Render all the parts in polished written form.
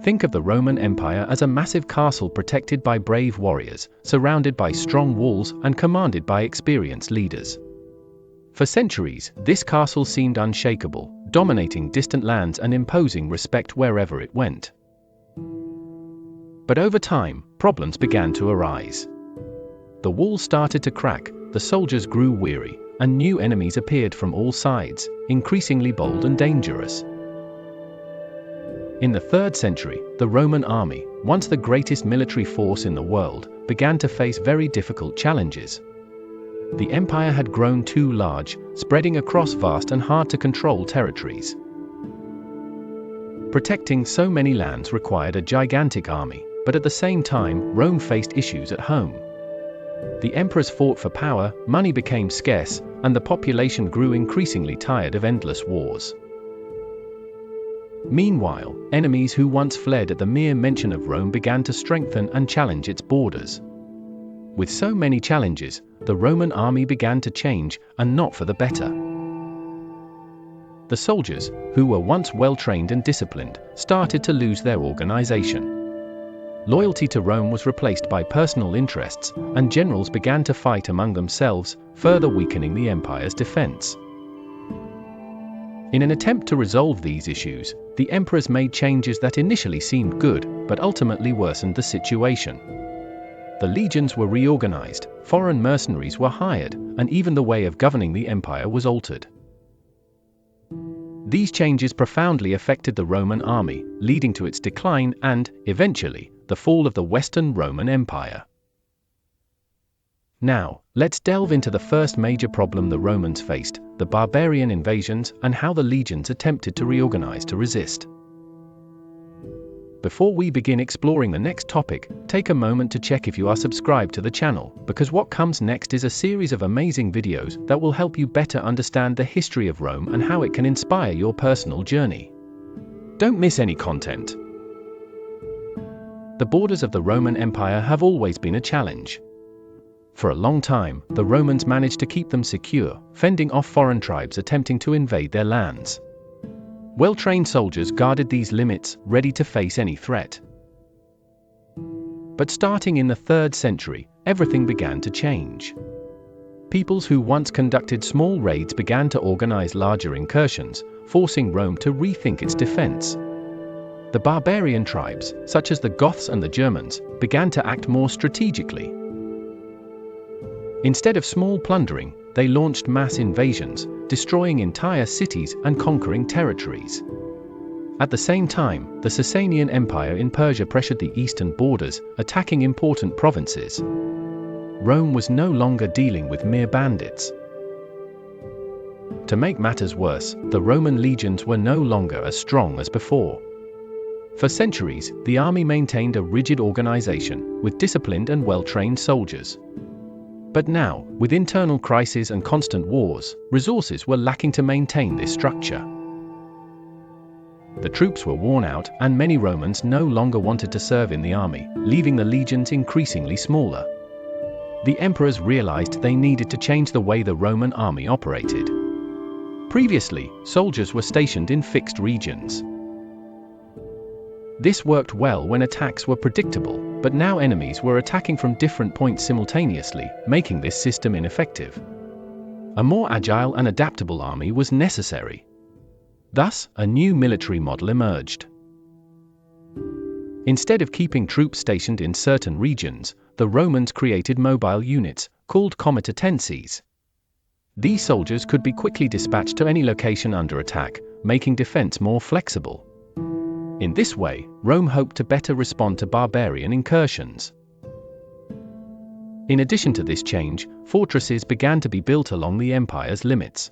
Think of the Roman Empire as a massive castle protected by brave warriors, surrounded by strong walls and commanded by experienced leaders. For centuries, this castle seemed unshakable, dominating distant lands and imposing respect wherever it went. But over time, problems began to arise. The walls started to crack, the soldiers grew weary, and new enemies appeared from all sides, increasingly bold and dangerous. In the 3rd century, the Roman army, once the greatest military force in the world, began to face very difficult challenges. The empire had grown too large, spreading across vast and hard-to-control territories. Protecting so many lands required a gigantic army, but at the same time, Rome faced issues at home. The emperors fought for power, money became scarce, and the population grew increasingly tired of endless wars. Meanwhile, enemies who once fled at the mere mention of Rome began to strengthen and challenge its borders. With so many challenges, the Roman army began to change, and not for the better. The soldiers, who were once well-trained and disciplined, started to lose their organization. Loyalty to Rome was replaced by personal interests, and generals began to fight among themselves, further weakening the empire's defense. In an attempt to resolve these issues, the emperors made changes that initially seemed good, but ultimately worsened the situation. The legions were reorganized, foreign mercenaries were hired, and even the way of governing the empire was altered. These changes profoundly affected the Roman army, leading to its decline and, eventually, the fall of the Western Roman Empire. Now, let's delve into the first major problem the Romans faced, the barbarian invasions, and how the legions attempted to reorganize to resist. Before we begin exploring the next topic, take a moment to check if you are subscribed to the channel, because what comes next is a series of amazing videos that will help you better understand the history of Rome and how it can inspire your personal journey. Don't miss any content. The borders of the Roman Empire have always been a challenge. For a long time, the Romans managed to keep them secure, fending off foreign tribes attempting to invade their lands. Well-trained soldiers guarded these limits, ready to face any threat. But starting in the 3rd century, everything began to change. Peoples who once conducted small raids began to organize larger incursions, forcing Rome to rethink its defense. The barbarian tribes, such as the Goths and the Germans, began to act more strategically. Instead of small plundering, they launched mass invasions, destroying entire cities and conquering territories. At the same time, the Sasanian Empire in Persia pressured the eastern borders, attacking important provinces. Rome was no longer dealing with mere bandits. To make matters worse, the Roman legions were no longer as strong as before. For centuries, the army maintained a rigid organization, with disciplined and well-trained soldiers. But now, with internal crises and constant wars, resources were lacking to maintain this structure. The troops were worn out, and many Romans no longer wanted to serve in the army, leaving the legions increasingly smaller. The emperors realized they needed to change the way the Roman army operated. Previously, soldiers were stationed in fixed regions. This worked well when attacks were predictable, but now enemies were attacking from different points simultaneously, making this system ineffective. A more agile and adaptable army was necessary. Thus, a new military model emerged. Instead of keeping troops stationed in certain regions, the Romans created mobile units, called comitatenses. These soldiers could be quickly dispatched to any location under attack, making defense more flexible. In this way, Rome hoped to better respond to barbarian incursions. In addition to this change, fortresses began to be built along the empire's limits.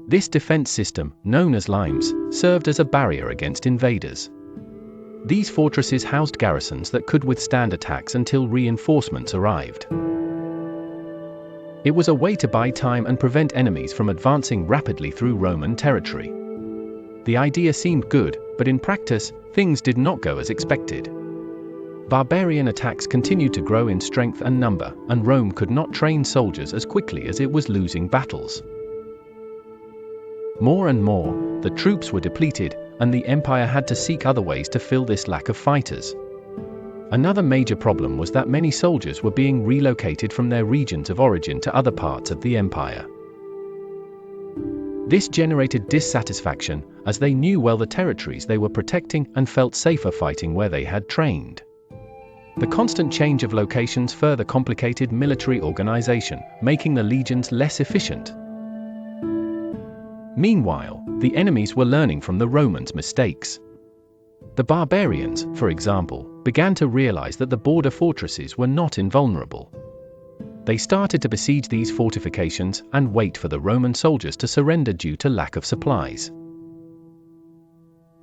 This defense system, known as limes, served as a barrier against invaders. These fortresses housed garrisons that could withstand attacks until reinforcements arrived. It was a way to buy time and prevent enemies from advancing rapidly through Roman territory. The idea seemed good, but in practice, things did not go as expected. Barbarian attacks continued to grow in strength and number, and Rome could not train soldiers as quickly as it was losing battles. More and more, the troops were depleted, and the empire had to seek other ways to fill this lack of fighters. Another major problem was that many soldiers were being relocated from their regions of origin to other parts of the empire. This generated dissatisfaction, as they knew well the territories they were protecting and felt safer fighting where they had trained. The constant change of locations further complicated military organization, making the legions less efficient. Meanwhile, the enemies were learning from the Romans' mistakes. The barbarians, for example, began to realize that the border fortresses were not invulnerable. They started to besiege these fortifications and wait for the Roman soldiers to surrender due to lack of supplies.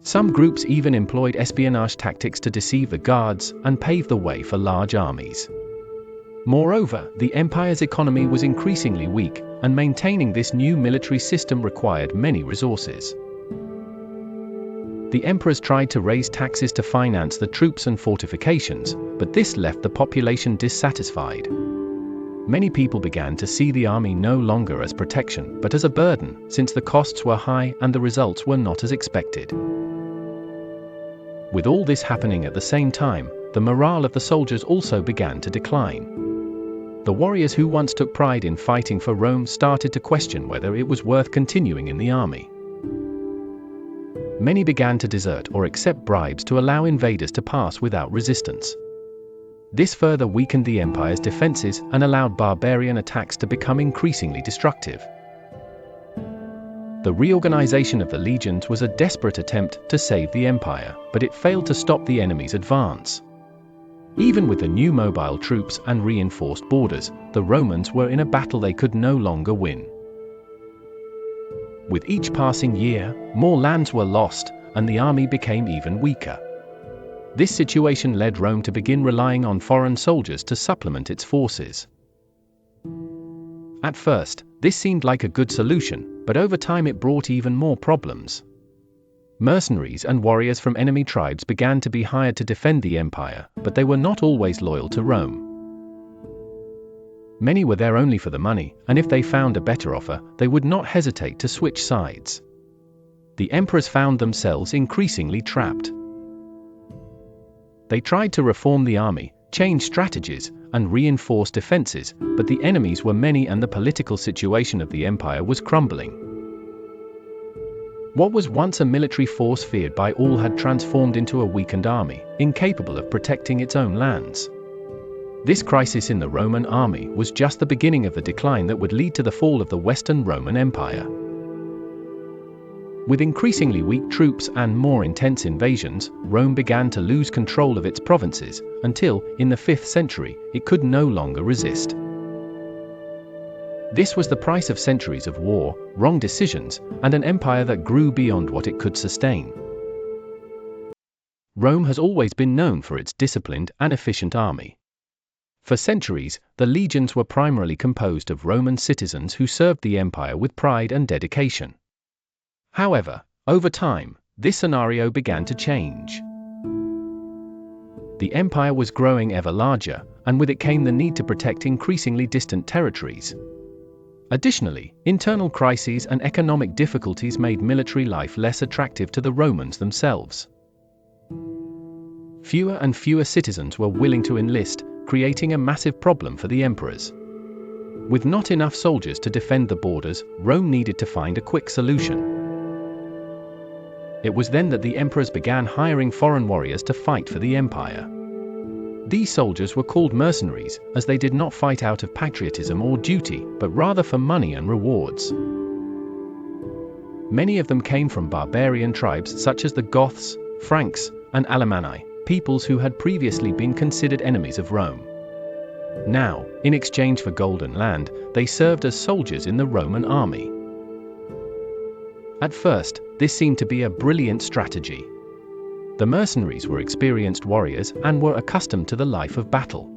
Some groups even employed espionage tactics to deceive the guards and pave the way for large armies. Moreover, the empire's economy was increasingly weak, and maintaining this new military system required many resources. The emperors tried to raise taxes to finance the troops and fortifications, but this left the population dissatisfied. Many people began to see the army no longer as protection but as a burden, since the costs were high and the results were not as expected. With all this happening at the same time, the morale of the soldiers also began to decline. The warriors who once took pride in fighting for Rome started to question whether it was worth continuing in the army. Many began to desert or accept bribes to allow invaders to pass without resistance. This further weakened the empire's defenses and allowed barbarian attacks to become increasingly destructive. The reorganization of the legions was a desperate attempt to save the empire, but it failed to stop the enemy's advance. Even with the new mobile troops and reinforced borders, the Romans were in a battle they could no longer win. With each passing year, more lands were lost, and the army became even weaker. This situation led Rome to begin relying on foreign soldiers to supplement its forces. At first, this seemed like a good solution, but over time it brought even more problems. Mercenaries and warriors from enemy tribes began to be hired to defend the empire, but they were not always loyal to Rome. Many were there only for the money, and if they found a better offer, they would not hesitate to switch sides. The emperors found themselves increasingly trapped. They tried to reform the army, change strategies, and reinforce defenses, but the enemies were many and the political situation of the empire was crumbling. What was once a military force feared by all had transformed into a weakened army, incapable of protecting its own lands. This crisis in the Roman army was just the beginning of the decline that would lead to the fall of the Western Roman Empire. With increasingly weak troops and more intense invasions, Rome began to lose control of its provinces, until, in the 5th century, it could no longer resist. This was the price of centuries of war, wrong decisions, and an empire that grew beyond what it could sustain. Rome has always been known for its disciplined and efficient army. For centuries, the legions were primarily composed of Roman citizens who served the empire with pride and dedication. However, over time, this scenario began to change. The empire was growing ever larger, and with it came the need to protect increasingly distant territories. Additionally, internal crises and economic difficulties made military life less attractive to the Romans themselves. Fewer and fewer citizens were willing to enlist, creating a massive problem for the emperors. With not enough soldiers to defend the borders, Rome needed to find a quick solution. It was then that the emperors began hiring foreign warriors to fight for the empire. These soldiers were called mercenaries, as they did not fight out of patriotism or duty, but rather for money and rewards. Many of them came from barbarian tribes such as the Goths, Franks, and Alemanni, peoples who had previously been considered enemies of Rome. Now, in exchange for gold and land, they served as soldiers in the Roman army. At first, this seemed to be a brilliant strategy. The mercenaries were experienced warriors and were accustomed to the life of battle.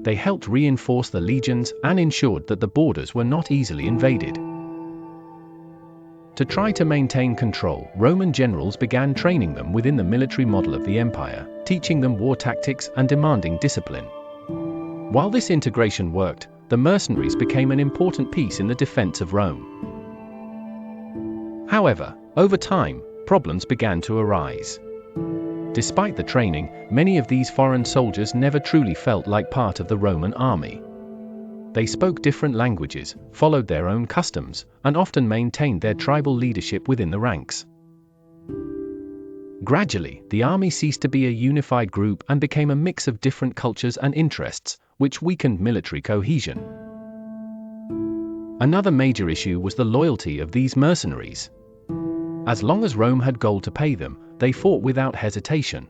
They helped reinforce the legions and ensured that the borders were not easily invaded. To try to maintain control, Roman generals began training them within the military model of the empire, teaching them war tactics and demanding discipline. While this integration worked, the mercenaries became an important piece in the defense of Rome. However, over time, problems began to arise. Despite the training, many of these foreign soldiers never truly felt like part of the Roman army. They spoke different languages, followed their own customs, and often maintained their tribal leadership within the ranks. Gradually, the army ceased to be a unified group and became a mix of different cultures and interests, which weakened military cohesion. Another major issue was the loyalty of these mercenaries. As long as Rome had gold to pay them, they fought without hesitation.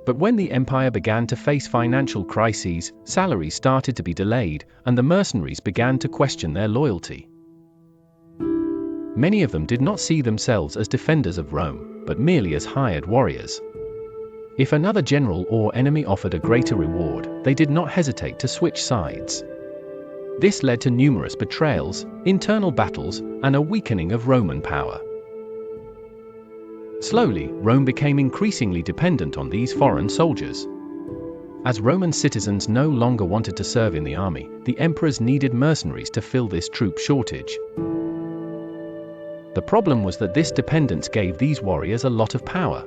But when the empire began to face financial crises, salaries started to be delayed, and the mercenaries began to question their loyalty. Many of them did not see themselves as defenders of Rome, but merely as hired warriors. If another general or enemy offered a greater reward, they did not hesitate to switch sides. This led to numerous betrayals, internal battles, and a weakening of Roman power. Slowly, Rome became increasingly dependent on these foreign soldiers. As Roman citizens no longer wanted to serve in the army, the emperors needed mercenaries to fill this troop shortage. The problem was that this dependence gave these warriors a lot of power.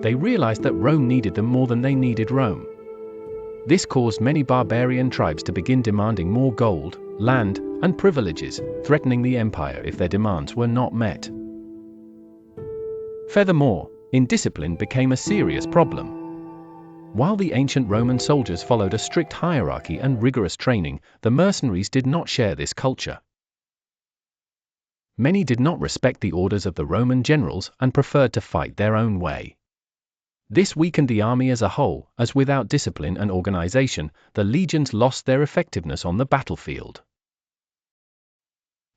They realized that Rome needed them more than they needed Rome. This caused many barbarian tribes to begin demanding more gold, land, and privileges, threatening the empire if their demands were not met. Furthermore, indiscipline became a serious problem. While the ancient Roman soldiers followed a strict hierarchy and rigorous training, the mercenaries did not share this culture. Many did not respect the orders of the Roman generals and preferred to fight their own way. This weakened the army as a whole, as without discipline and organization, the legions lost their effectiveness on the battlefield.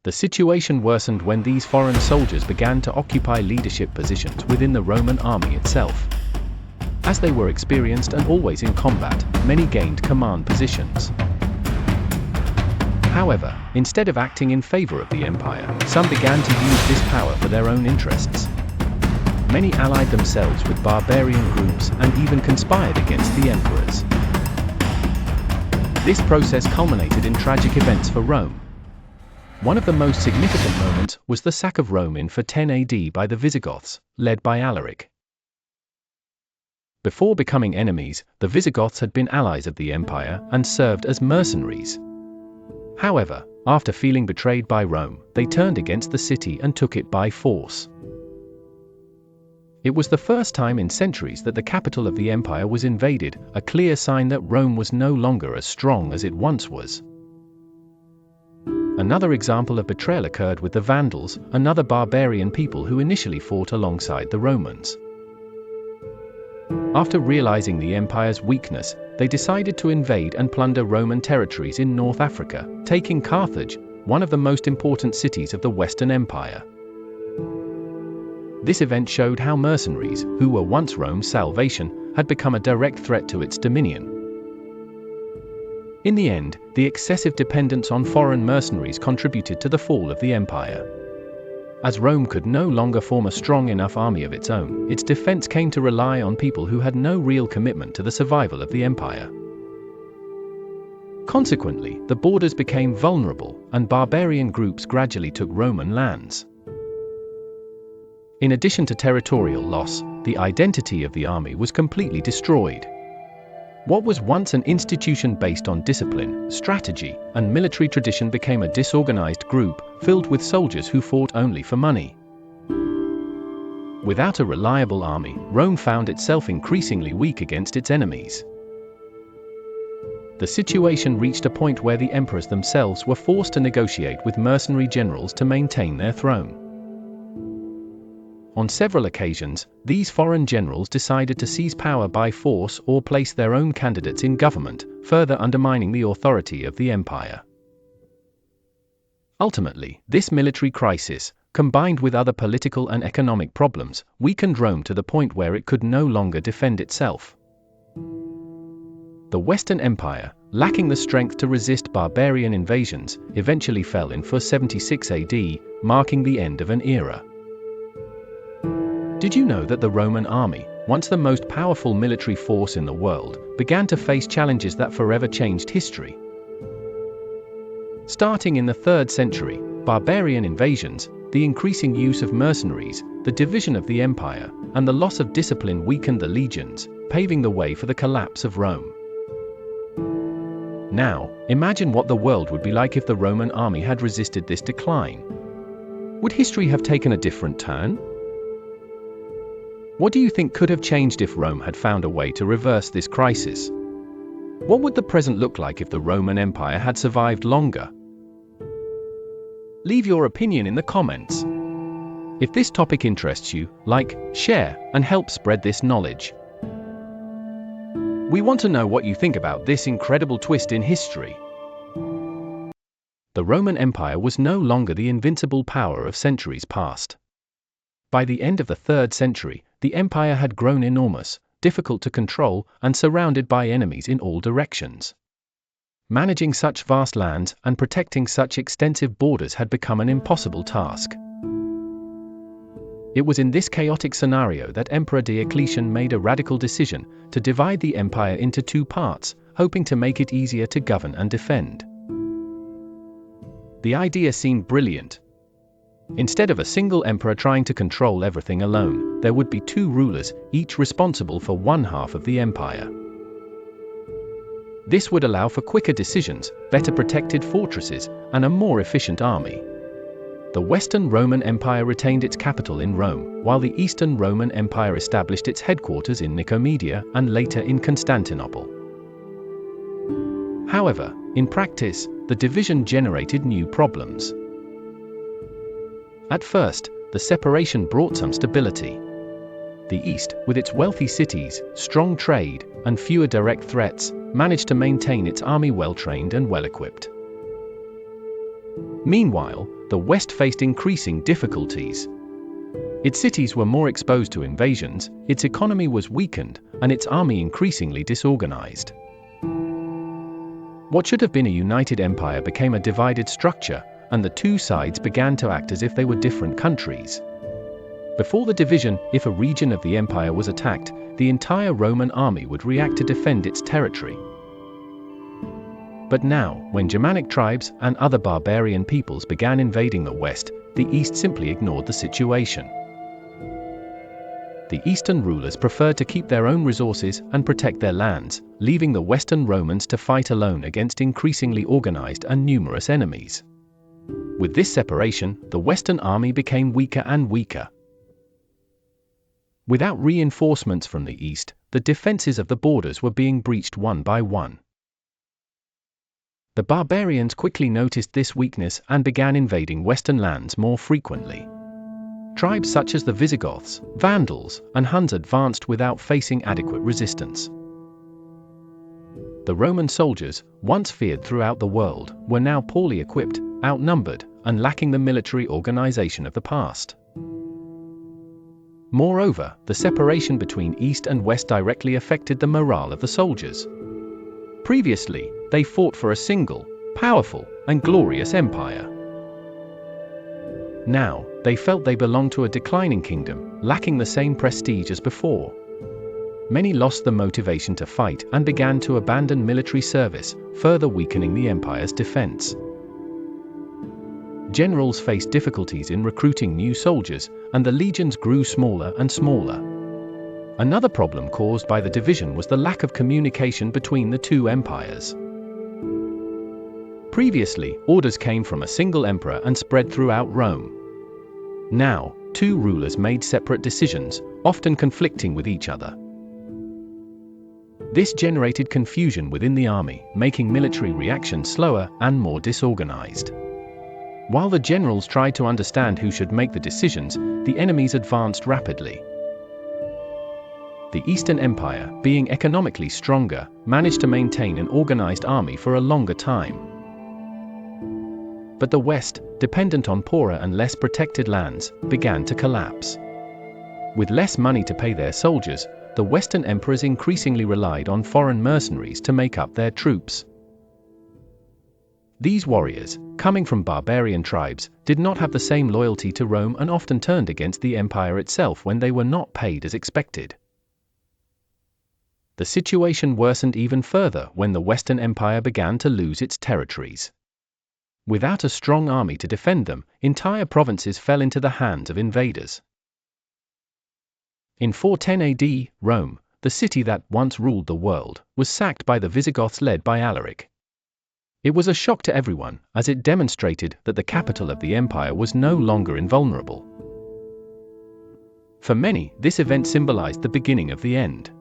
The situation worsened when these foreign soldiers began to occupy leadership positions within the Roman army itself. As they were experienced and always in combat, many gained command positions. However, instead of acting in favor of the empire, some began to use this power for their own interests. Many allied themselves with barbarian groups and even conspired against the emperors. This process culminated in tragic events for Rome. One of the most significant moments was the sack of Rome in 410 AD by the Visigoths, led by Alaric. Before becoming enemies, the Visigoths had been allies of the empire and served as mercenaries. However, after feeling betrayed by Rome, they turned against the city and took it by force. It was the first time in centuries that the capital of the empire was invaded, a clear sign that Rome was no longer as strong as it once was. Another example of betrayal occurred with the Vandals, another barbarian people who initially fought alongside the Romans. After realizing the empire's weakness, they decided to invade and plunder Roman territories in North Africa, taking Carthage, one of the most important cities of the Western Empire. This event showed how mercenaries, who were once Rome's salvation, had become a direct threat to its dominion. In the end, the excessive dependence on foreign mercenaries contributed to the fall of the empire. As Rome could no longer form a strong enough army of its own, its defense came to rely on people who had no real commitment to the survival of the empire. Consequently, the borders became vulnerable, and barbarian groups gradually took Roman lands. In addition to territorial loss, the identity of the army was completely destroyed. What was once an institution based on discipline, strategy, and military tradition became a disorganized group, filled with soldiers who fought only for money. Without a reliable army, Rome found itself increasingly weak against its enemies. The situation reached a point where the emperors themselves were forced to negotiate with mercenary generals to maintain their throne. On several occasions, these foreign generals decided to seize power by force or place their own candidates in government, further undermining the authority of the empire. Ultimately, this military crisis, combined with other political and economic problems, weakened Rome to the point where it could no longer defend itself. The Western Empire, lacking the strength to resist barbarian invasions, eventually fell in 476 AD, marking the end of an era. Did you know that the Roman army, once the most powerful military force in the world, began to face challenges that forever changed history? Starting in the 3rd century, barbarian invasions, the increasing use of mercenaries, the division of the empire, and the loss of discipline weakened the legions, paving the way for the collapse of Rome. Now, imagine what the world would be like if the Roman army had resisted this decline. Would history have taken a different turn? What do you think could have changed if Rome had found a way to reverse this crisis? What would the present look like if the Roman Empire had survived longer? Leave your opinion in the comments. If this topic interests you, like, share, and help spread this knowledge. We want to know what you think about this incredible twist in history. The Roman Empire was no longer the invincible power of centuries past. By the end of the 3rd century, the empire had grown enormous, difficult to control, and surrounded by enemies in all directions. Managing such vast lands and protecting such extensive borders had become an impossible task. It was in this chaotic scenario that Emperor Diocletian made a radical decision to divide the empire into 2 parts, hoping to make it easier to govern and defend. The idea seemed brilliant. Instead of a single emperor trying to control everything alone, there would be 2 rulers, each responsible for one half of the empire. This would allow for quicker decisions, better protected fortresses, and a more efficient army. The Western Roman Empire retained its capital in Rome, while the Eastern Roman Empire established its headquarters in Nicomedia and later in Constantinople. However, in practice, the division generated new problems. At first, the separation brought some stability. The East, with its wealthy cities, strong trade, and fewer direct threats, managed to maintain its army well-trained and well-equipped. Meanwhile, the West faced increasing difficulties. Its cities were more exposed to invasions, its economy was weakened, and its army increasingly disorganized. What should have been a united empire became a divided structure, and the 2 sides began to act as if they were different countries. Before the division, if a region of the empire was attacked, the entire Roman army would react to defend its territory. But now, when Germanic tribes and other barbarian peoples began invading the West, the East simply ignored the situation. The Eastern rulers preferred to keep their own resources and protect their lands, leaving the Western Romans to fight alone against increasingly organized and numerous enemies. With this separation, the Western army became weaker and weaker. Without reinforcements from the East, the defenses of the borders were being breached one by one. The barbarians quickly noticed this weakness and began invading Western lands more frequently. Tribes such as the Visigoths, Vandals, and Huns advanced without facing adequate resistance. The Roman soldiers, once feared throughout the world, were now poorly equipped, outnumbered, and lacking the military organization of the past. Moreover, the separation between East and West directly affected the morale of the soldiers. Previously, they fought for a single, powerful, and glorious empire. Now, they felt they belonged to a declining kingdom, lacking the same prestige as before. Many lost the motivation to fight and began to abandon military service, further weakening the empire's defense. Generals faced difficulties in recruiting new soldiers, and the legions grew smaller and smaller. Another problem caused by the division was the lack of communication between the 2 empires. Previously, orders came from a single emperor and spread throughout Rome. Now, 2 rulers made separate decisions, often conflicting with each other. This generated confusion within the army, making military reaction slower and more disorganized. While the generals tried to understand who should make the decisions, the enemies advanced rapidly. The Eastern Empire, being economically stronger, managed to maintain an organized army for a longer time. But the West, dependent on poorer and less protected lands, began to collapse. With less money to pay their soldiers, the Western emperors increasingly relied on foreign mercenaries to make up their troops. These warriors, coming from barbarian tribes, did not have the same loyalty to Rome and often turned against the empire itself when they were not paid as expected. The situation worsened even further when the Western Empire began to lose its territories. Without a strong army to defend them, entire provinces fell into the hands of invaders. In 410 AD, Rome, the city that once ruled the world, was sacked by the Visigoths led by Alaric. It was a shock to everyone, as it demonstrated that the capital of the empire was no longer invulnerable. For many, this event symbolized the beginning of the end.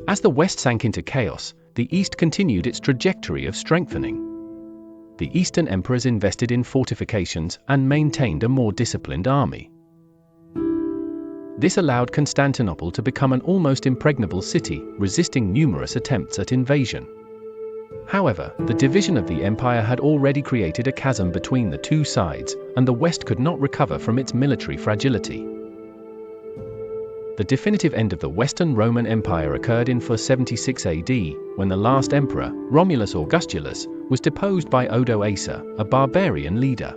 As the West sank into chaos, the East continued its trajectory of strengthening. The Eastern emperors invested in fortifications and maintained a more disciplined army. This allowed Constantinople to become an almost impregnable city, resisting numerous attempts at invasion. However, the division of the empire had already created a chasm between the two sides, and the West could not recover from its military fragility. The definitive end of the Western Roman Empire occurred in 476 AD, when the last emperor, Romulus Augustulus, was deposed by Odoacer, a barbarian leader.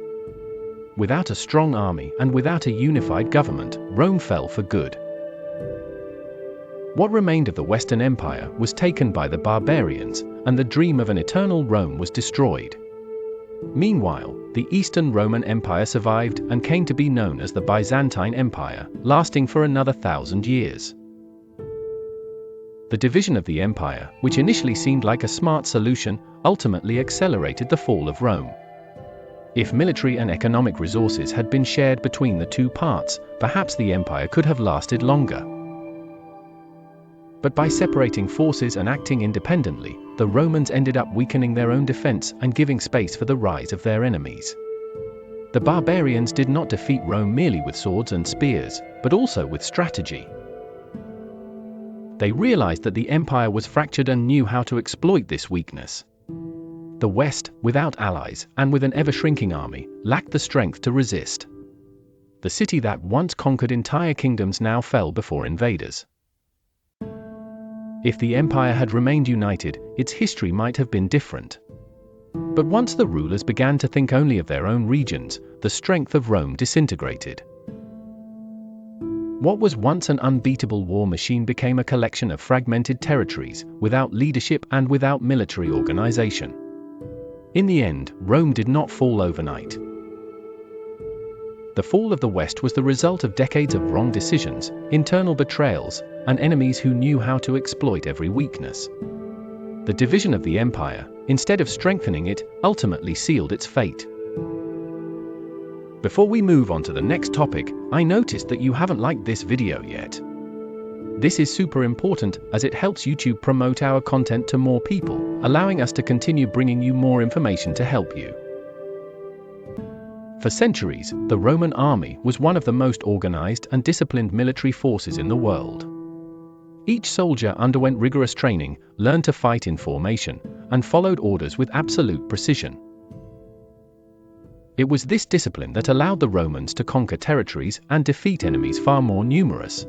Without a strong army and without a unified government, Rome fell for good. What remained of the Western Empire was taken by the barbarians, and the dream of an eternal Rome was destroyed. Meanwhile, the Eastern Roman Empire survived and came to be known as the Byzantine Empire, lasting for another 1,000 years. The division of the empire, which initially seemed like a smart solution, ultimately accelerated the fall of Rome. If military and economic resources had been shared between the two parts, perhaps the empire could have lasted longer. But by separating forces and acting independently, the Romans ended up weakening their own defense and giving space for the rise of their enemies. The barbarians did not defeat Rome merely with swords and spears, but also with strategy. They realized that the empire was fractured and knew how to exploit this weakness. The West, without allies and with an ever-shrinking army, lacked the strength to resist. The city that once conquered entire kingdoms now fell before invaders. If the empire had remained united, its history might have been different. But once the rulers began to think only of their own regions, the strength of Rome disintegrated. What was once an unbeatable war machine became a collection of fragmented territories, without leadership and without military organization. In the end, Rome did not fall overnight. The fall of the West was the result of decades of wrong decisions, internal betrayals, and enemies who knew how to exploit every weakness. The division of the empire, instead of strengthening it, ultimately sealed its fate. Before we move on to the next topic, I noticed that you haven't liked this video yet. This is super important as it helps YouTube promote our content to more people, allowing us to continue bringing you more information to help you. For centuries, the Roman army was one of the most organized and disciplined military forces in the world. Each soldier underwent rigorous training, learned to fight in formation, and followed orders with absolute precision. It was this discipline that allowed the Romans to conquer territories and defeat enemies far more numerous.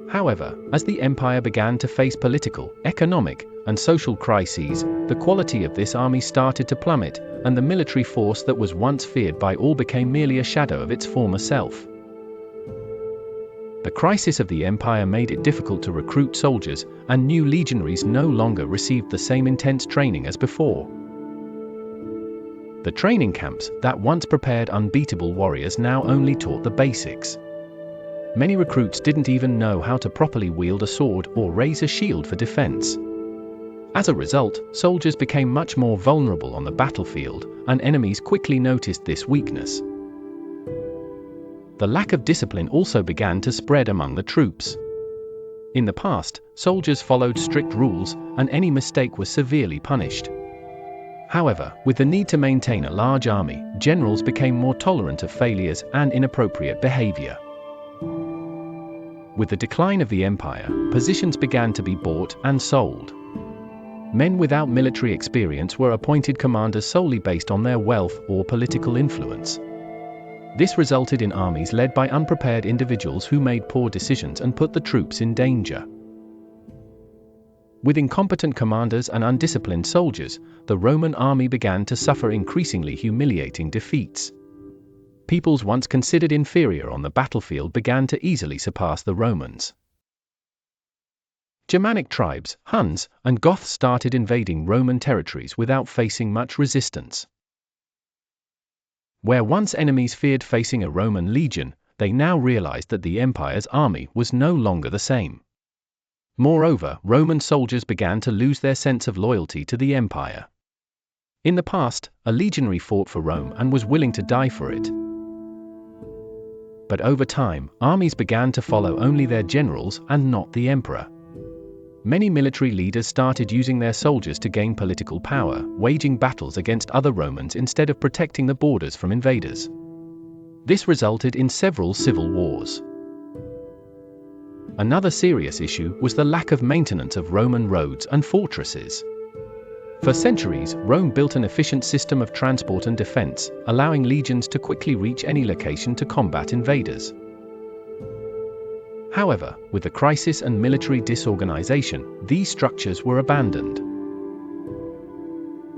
However, as the empire began to face political, economic, and social crises, the quality of this army started to plummet, and the military force that was once feared by all became merely a shadow of its former self. The crisis of the empire made it difficult to recruit soldiers, and new legionaries no longer received the same intense training as before. The training camps that once prepared unbeatable warriors now only taught the basics. Many recruits didn't even know how to properly wield a sword or raise a shield for defense. As a result, soldiers became much more vulnerable on the battlefield, and enemies quickly noticed this weakness. The lack of discipline also began to spread among the troops. In the past, soldiers followed strict rules, and any mistake was severely punished. However, with the need to maintain a large army, generals became more tolerant of failures and inappropriate behavior. With the decline of the empire, positions began to be bought and sold. Men without military experience were appointed commanders solely based on their wealth or political influence. This resulted in armies led by unprepared individuals who made poor decisions and put the troops in danger. With incompetent commanders and undisciplined soldiers, the Roman army began to suffer increasingly humiliating defeats. Peoples once considered inferior on the battlefield began to easily surpass the Romans. Germanic tribes, Huns, and Goths started invading Roman territories without facing much resistance. Where once enemies feared facing a Roman legion, they now realized that the empire's army was no longer the same. Moreover, Roman soldiers began to lose their sense of loyalty to the empire. In the past, a legionary fought for Rome and was willing to die for it. But over time, armies began to follow only their generals and not the emperor. Many military leaders started using their soldiers to gain political power, waging battles against other Romans instead of protecting the borders from invaders. This resulted in several civil wars. Another serious issue was the lack of maintenance of Roman roads and fortresses. For centuries, Rome built an efficient system of transport and defense, allowing legions to quickly reach any location to combat invaders. However, with the crisis and military disorganization, these structures were abandoned.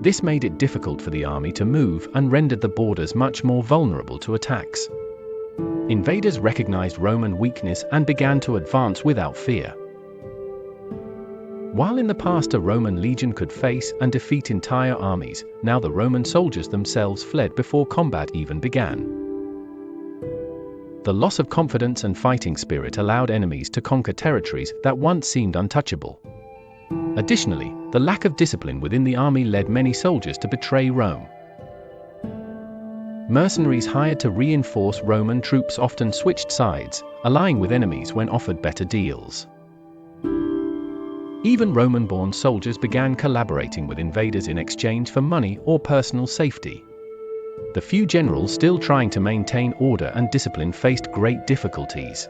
This made it difficult for the army to move and rendered the borders much more vulnerable to attacks. Invaders recognized Roman weakness and began to advance without fear. While in the past a Roman legion could face and defeat entire armies, now the Roman soldiers themselves fled before combat even began. The loss of confidence and fighting spirit allowed enemies to conquer territories that once seemed untouchable. Additionally, the lack of discipline within the army led many soldiers to betray Rome. Mercenaries hired to reinforce Roman troops often switched sides, allying with enemies when offered better deals. Even Roman-born soldiers began collaborating with invaders in exchange for money or personal safety. The few generals still trying to maintain order and discipline faced great difficulties.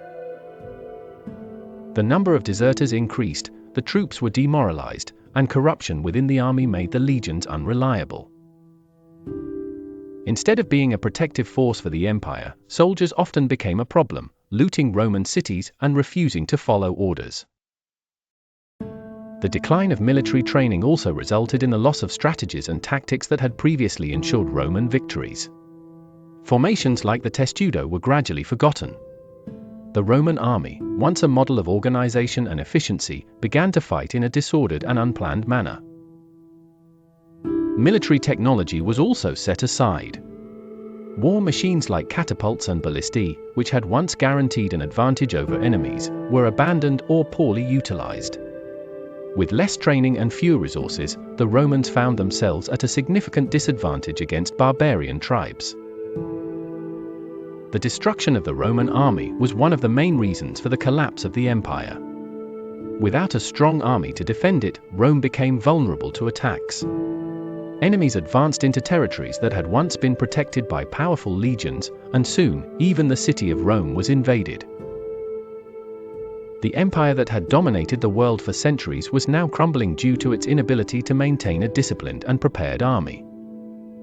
The number of deserters increased, the troops were demoralized, and corruption within the army made the legions unreliable. Instead of being a protective force for the empire, soldiers often became a problem, looting Roman cities and refusing to follow orders. The decline of military training also resulted in the loss of strategies and tactics that had previously ensured Roman victories. Formations like the testudo were gradually forgotten. The Roman army, once a model of organization and efficiency, began to fight in a disordered and unplanned manner. Military technology was also set aside. War machines like catapults and ballistae, which had once guaranteed an advantage over enemies, were abandoned or poorly utilized. With less training and fewer resources, the Romans found themselves at a significant disadvantage against barbarian tribes. The destruction of the Roman army was one of the main reasons for the collapse of the empire. Without a strong army to defend it, Rome became vulnerable to attacks. Enemies advanced into territories that had once been protected by powerful legions, and soon, even the city of Rome was invaded. The empire that had dominated the world for centuries was now crumbling due to its inability to maintain a disciplined and prepared army.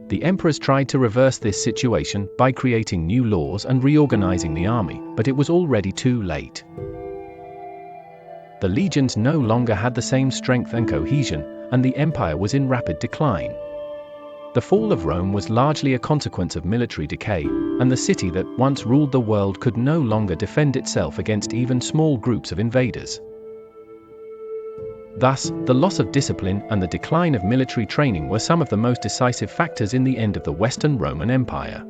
The emperors tried to reverse this situation by creating new laws and reorganizing the army, but it was already too late. The legions no longer had the same strength and cohesion, and the empire was in rapid decline. The fall of Rome was largely a consequence of military decay, and the city that once ruled the world could no longer defend itself against even small groups of invaders. Thus, the loss of discipline and the decline of military training were some of the most decisive factors in the end of the Western Roman Empire.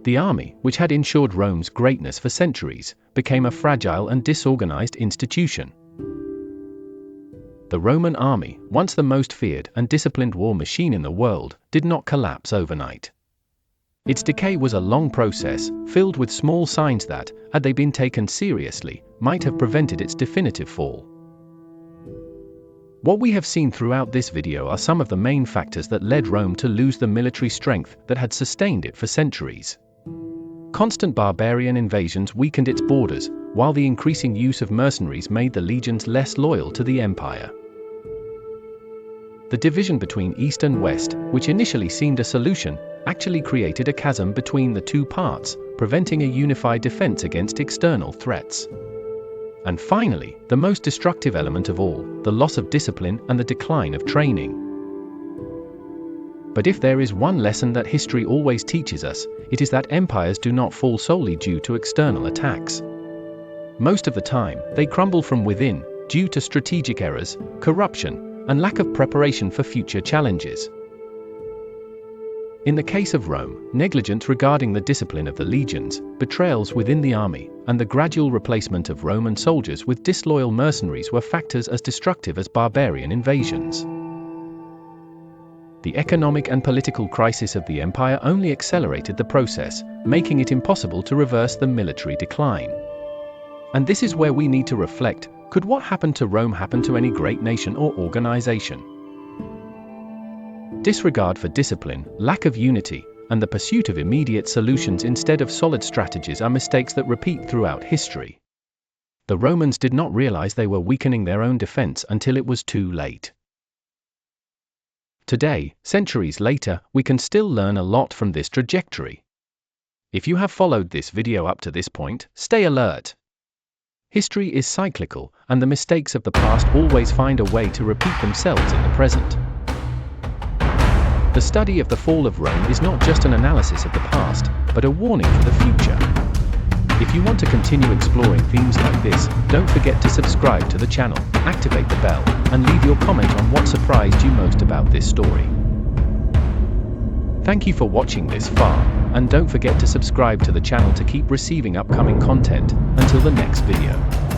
The army, which had ensured Rome's greatness for centuries, became a fragile and disorganized institution. The Roman army, once the most feared and disciplined war machine in the world, did not collapse overnight. Its decay was a long process, filled with small signs that, had they been taken seriously, might have prevented its definitive fall. What we have seen throughout this video are some of the main factors that led Rome to lose the military strength that had sustained it for centuries. Constant barbarian invasions weakened its borders, while the increasing use of mercenaries made the legions less loyal to the empire. The division between East and West, which initially seemed a solution, actually created a chasm between the two parts, preventing a unified defense against external threats. And finally, the most destructive element of all, the loss of discipline and the decline of training. But if there is one lesson that history always teaches us, it is that empires do not fall solely due to external attacks. Most of the time, they crumble from within, due to strategic errors, corruption, and lack of preparation for future challenges. In the case of Rome, negligence regarding the discipline of the legions, betrayals within the army, and the gradual replacement of Roman soldiers with disloyal mercenaries were factors as destructive as barbarian invasions. The economic and political crisis of the empire only accelerated the process, making it impossible to reverse the military decline. And this is where we need to reflect: could what happened to Rome happen to any great nation or organization? Disregard for discipline, lack of unity, and the pursuit of immediate solutions instead of solid strategies are mistakes that repeat throughout history. The Romans did not realize they were weakening their own defense until it was too late. Today, centuries later, we can still learn a lot from this trajectory. If you have followed this video up to this point, stay alert. History is cyclical, and the mistakes of the past always find a way to repeat themselves in the present. The study of the fall of Rome is not just an analysis of the past, but a warning for the future. If you want to continue exploring themes like this, don't forget to subscribe to the channel, activate the bell, and leave your comment on what surprised you most about this story. Thank you for watching this far, and don't forget to subscribe to the channel to keep receiving upcoming content. Until the next video.